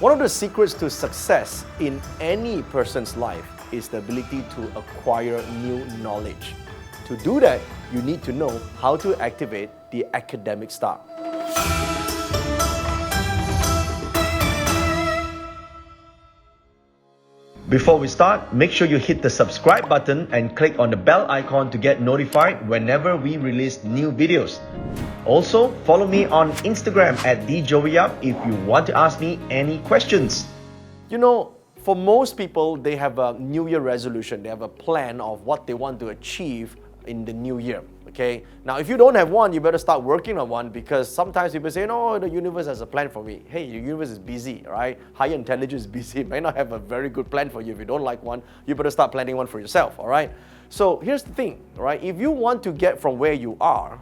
One of the secrets to success in any person's life is the ability to acquire new knowledge. To do that, you need to know how to activate the academic star. Before we start, make sure you hit the subscribe button and click on the bell icon to get notified whenever we release new videos. Also, follow me on Instagram at djoeyup if you want to ask me any questions. You know, for most people, they have a New Year resolution. They have a plan of what they want to achieve in the new year. Okay. Now, if you don't have one, you better start working on one, because sometimes people say, "No, the universe has a plan for me." Hey, the universe is busy, right? Higher intelligence is busy. It may not have a very good plan for you. If you don't like one, you better start planning one for yourself. All right. So here's the thing, right? If you want to get from where you are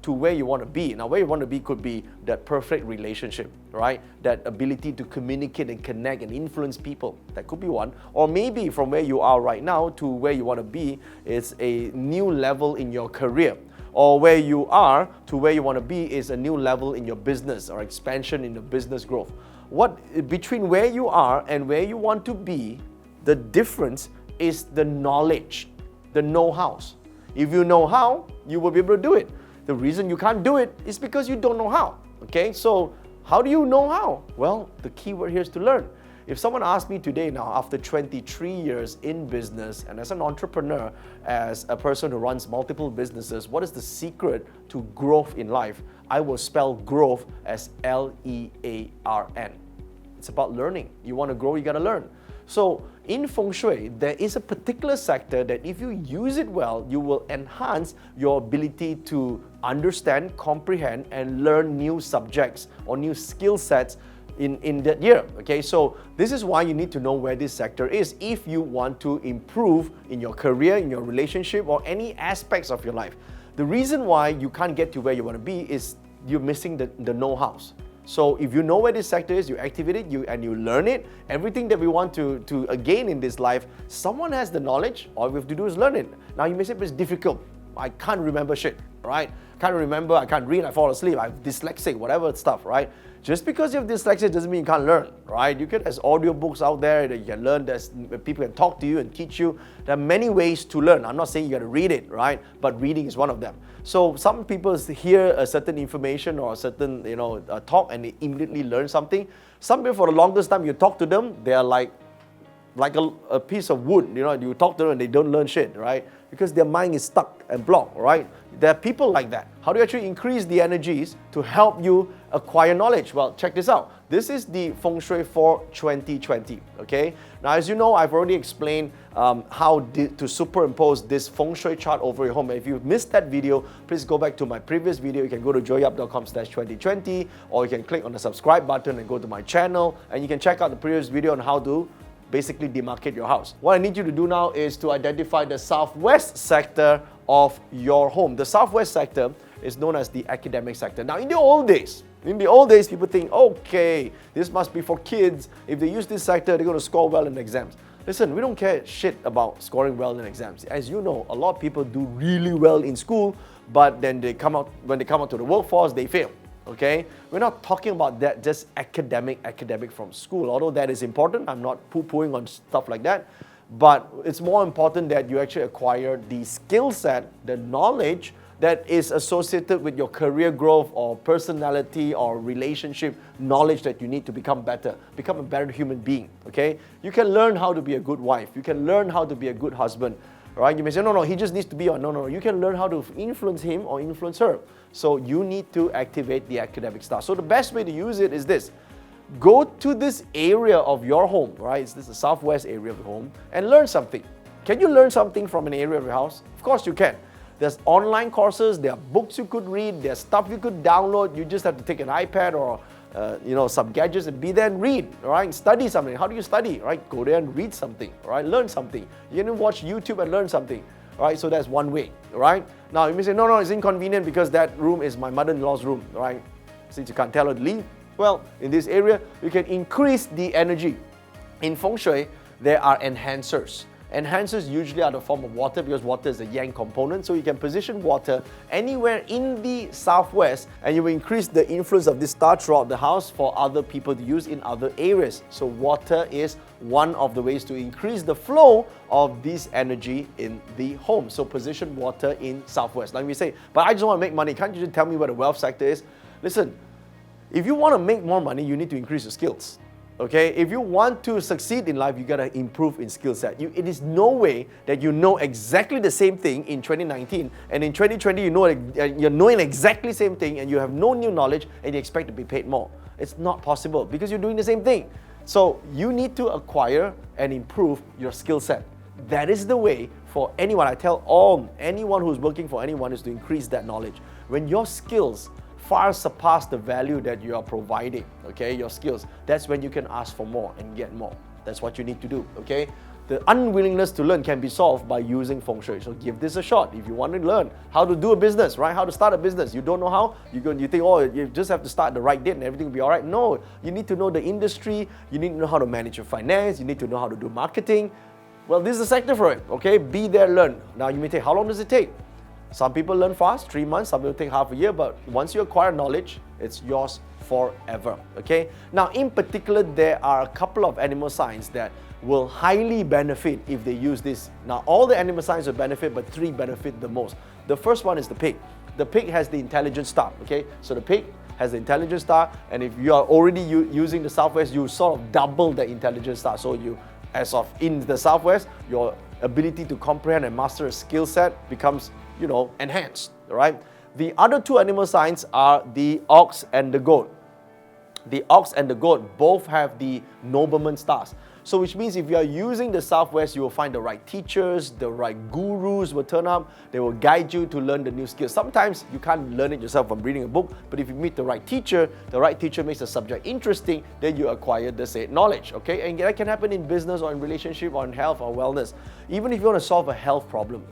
to where you want to be. Now, where you want to be could be that perfect relationship, right? That ability to communicate and connect and influence people. That could be one. Or maybe from where you are right now to where you want to be is a new level in your career. Or where you are to where you want to be is a new level in your business or expansion in your business growth. What between where you are and where you want to be, the difference is the knowledge, the know-hows. If you know how, you will be able to do it. The reason you can't do it is because you don't know how. Okay, so how do you know how? Well, the key word here is to learn. If someone asked me today now, after 23 years in business and as an entrepreneur, as a person who runs multiple businesses, what is the secret to growth in life? I will spell growth as L-E-A-R-N. It's about learning. You want to grow, you got to learn. So in Feng Shui, there is a particular sector that if you use it well, you will enhance your ability to understand, comprehend, and learn new subjects or new skill sets in that year. Okay, so this is why you need to know where this sector is if you want to improve in your career, in your relationship, or any aspects of your life. The reason why you can't get to where you want to be is you're missing the know-hows. So if you know where this sector is, you activate it, and you learn it. Everything that we want to gain in this life, someone has the knowledge. All we have to do is learn it. Now you may say, but it's difficult. I can't remember shit, right? Can't remember, I can't read, I fall asleep, I'm dyslexic, whatever stuff, right? Just because you have dyslexia doesn't mean you can't learn, right? There's audiobooks out there that you can learn, there's people can talk to you and teach you. There are many ways to learn. I'm not saying you got to read it, right? But reading is one of them. So some people hear a certain information or a certain, talk and they immediately learn something. Some people, for the longest time, you talk to them, they are like a piece of wood, you talk to them and they don't learn shit, right? Because their mind is stuck and blocked, right? There are people like that. How do you actually increase the energies to help you acquire knowledge? Well, check this out. This is the Feng Shui for 2020, okay? Now, as you know, I've already explained how to superimpose this Feng Shui chart over your home. If you missed that video, please go back to my previous video. You can go to joeyup.com/2020, or you can click on the subscribe button and go to my channel, and you can check out the previous video on how to basically demarcate your house. What I need you to do now is to identify the southwest sector of your home. The southwest sector is known as the academic sector. Now, in the old days, people think, okay, this must be for kids. If they use this sector, they're going to score well in exams. Listen, we don't care shit about scoring well in exams. As you know, a lot of people do really well in school, but then when they come out to the workforce, they fail. Okay, we're not talking about that just academic from school. Although that is important, I'm not poo-pooing on stuff like that. But it's more important that you actually acquire the skill set, the knowledge that is associated with your career growth or personality or relationship knowledge that you need to become better, become a better human being. Okay, you can learn how to be a good wife. You can learn how to be a good husband. Right? You may say, no, he just needs to be on. No. You can learn how to influence him or influence her. So you need to activate the academic star. So the best way to use it is this. Go to this area of your home, right? This is the southwest area of the home, and learn something. Can you learn something from an area of your house? Of course you can. There's online courses, there are books you could read, there's stuff you could download. You just have to take an iPad or some gadgets and be there and read, right? Study something. How do you study, right? Go there and read something, right? Learn something. You can watch YouTube and learn something, right? So that's one way, right? Now you may say, no, it's inconvenient because that room is my mother-in-law's room, right? Since you can't tell her to leave. Well, in this area, you can increase the energy. In Feng Shui, there are enhancers. Enhancers usually are the form of water because water is a yang component. So you can position water anywhere in the southwest and you will increase the influence of this star throughout the house for other people to use in other areas. So water is one of the ways to increase the flow of this energy in the home. So position water in southwest. Like we say, but I just want to make money. Can't you just tell me where the wealth sector is? Listen, if you want to make more money, you need to increase your skills. Okay, if you want to succeed in life, you got to improve in skill set. It is no way that you know exactly the same thing in 2019 and in 2020 you're knowing exactly the same thing and you have no new knowledge and you expect to be paid more. It's not possible because you're doing the same thing. So you need to acquire and improve your skill set. That is the way for anyone. I tell anyone who's working for anyone is to increase that knowledge. When your skills far surpass the value that you are providing, okay, your skills, that's when you can ask for more and get more. That's what you need to do, okay? The unwillingness to learn can be solved by using Feng Shui. So give this a shot. If you want to learn how to do a business, right? How to start a business. You don't know how, you think, oh, you just have to start the right date and everything will be all right. No, you need to know the industry. You need to know how to manage your finance. You need to know how to do marketing. Well, this is the sector for it, okay? Be there, learn. Now you may take, how long does it take? Some people learn fast, 3 months, some people take half a year, but once you acquire knowledge, it's yours forever, okay? Now, in particular, there are a couple of animal signs that will highly benefit if they use this. Now, all the animal signs will benefit, but 3 benefit the most. The first one is the pig. The pig has the intelligence star, okay? So the pig has the intelligence star, and if you are already using the southwest, you sort of double the intelligence star. So you, as of in the southwest, your ability to comprehend and master a skill set becomes, enhanced, all right? The other 2 animal signs are the ox and the goat. The ox and the goat both have the nobleman stars. So which means if you are using the southwest, you will find the right teachers, the right gurus will turn up, they will guide you to learn the new skills. Sometimes you can't learn it yourself from reading a book, but if you meet the right teacher makes the subject interesting, then you acquire the said knowledge, okay? And that can happen in business or in relationship or in health or wellness. Even if you want to solve a health problem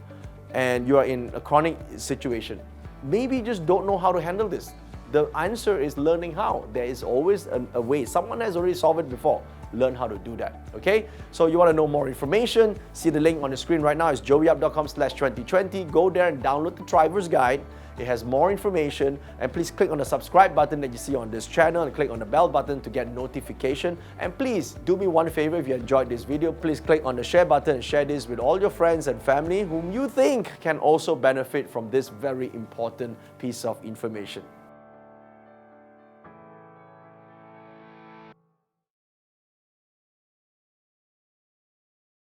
and you are in a chronic situation, maybe you just don't know how to handle this. The answer is learning how. There is always a way. Someone has already solved it before. Learn how to do that, okay? So you want to know more information, see the link on the screen right now. It's joeyup.com/2020. Go there and download the Driver's Guide. It has more information, and please click on the subscribe button that you see on this channel and click on the bell button to get notification. And please do me one favor, if you enjoyed this video, please click on the share button and share this with all your friends and family whom you think can also benefit from this very important piece of information.